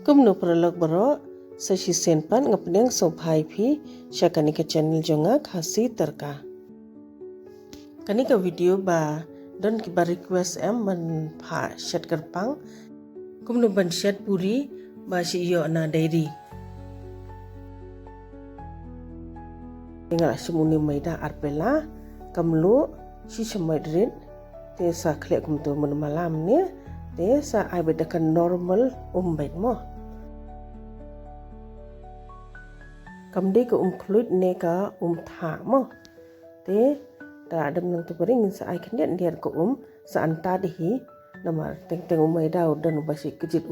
Kumno prolog baro sashi senpan ngapneng sopai phi syakani ke channel jonga khasi terka. Kani ka video ba don ki ba request ban pha shat karpang kumno ban shat puri ba shi yo na dairy. Tinggal semuni maida arpela kamlu si semai drin te sa khlek kumto mun malam ne te sa ai bedakan normal bait mo kamde ka khlut ne ka tha mo te ta adam nang tu pering sa ai khndet ndian ko sa anta dihi nama teng umai dau dan basi kejit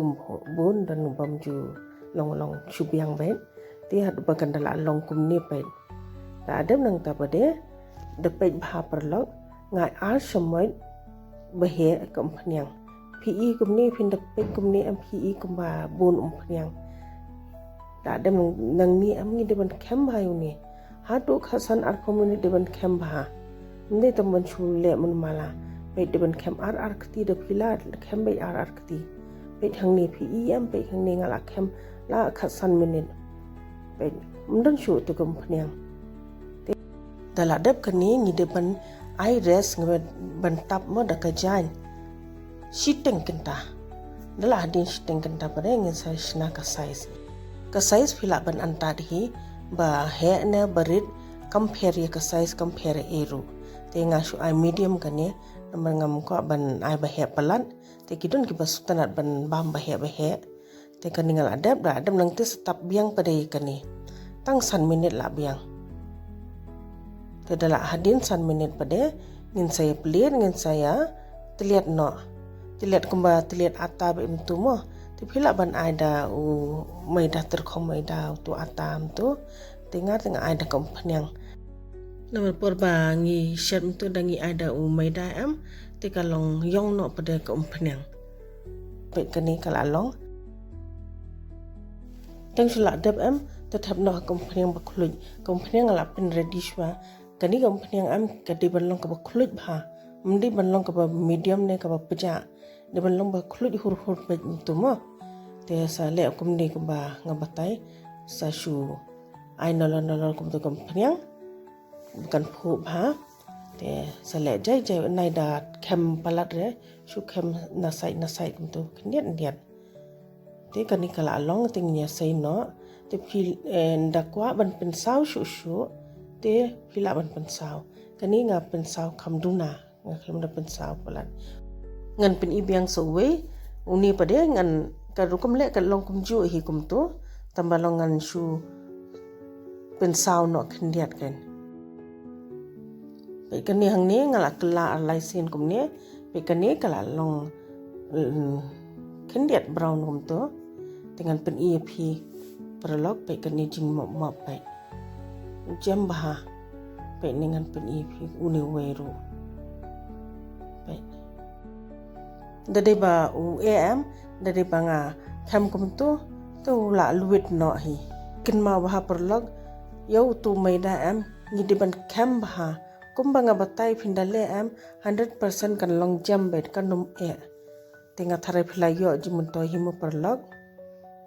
bun dan bamju long subyang bet te hat bakan dala long kum ne pet ta adam nang ta pade depet bha perlok ngai ar semai behe kompanyang PE kumni pin depet kumni PE kumba bun panyang ta ada nang ni amni deban kem bayu ni hatu khasan ar community deban kem ba ne tamban chule mun mala pe deban kem ar kti de pila kem be ar kti pe hang ni PE am pe hang ni ngala kem la khasan minit pe mundan shu tu kompanyang dala dep kani ni deban ai res ban tap mo da kajan shiteng kenta dala hadin shiteng kenta pare ngin sa shna ka size phila ban anta dihi ba he na barit compare ka size compare eru te nga shu ai medium kane namar ngam ko ban ai ba he palan te kidun ki basutanat ban bam ba he te kani ngal adap da adam nang te stap biang pade kani tang san minit la biang te dala hadin san minit pade ngin saya pelir ngin saya teliat kumba teliat ata be tu mo ti phila ban aida maida terkhom maida tu atam tu tengah aida kompanyang nomor porba ngi shat tu dangi aida maida am ti kalong yong no pada kompanyang pe kani kalalong teng sula dab am tetap no kompanyang bakluj kompanyang la pen ready shwa kani kompanyang am kadi ban long ka bakluj bha mndi ban long ka medium ne ka peja de ban long ba khlut hur pe tu mo te sa le kum ni kum ba ngabatai sa shu ai nolon kum tu kompanyang bukan phu bha te sa le jai nai da kem palat re shu kem nasai kum tu khndian te kani kala long ting nya sei no te phil dakwa ban pen saw shu te phila ban pen saw kani nga pen saw khamduna nga khlam da pen saw palat ngan pen ibiang sowe uni pade ngan karukum le kalong kum ju hi kum tu tambalong ngan shu pen saw no khndiat ken pe kani hang ne ngala kala alai sin kum ne pe kani kala long khndiat brown kum tu dengan pen EP prolog pe kani jing mo pe jam bah pe dengan pen EP uni weru pe dade ba am dade ba nga tham kum tu la luit no hi kin ma ba perlog yo tu maida am ni de ban kham ba kum ba nga batai phindale am 100% kan long jam bet kan num tinga thare philai yo jimun to hi mo perlog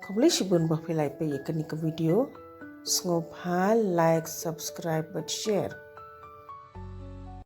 khobli shibun ba philai pe kan ni ka video sngo like subscribe but share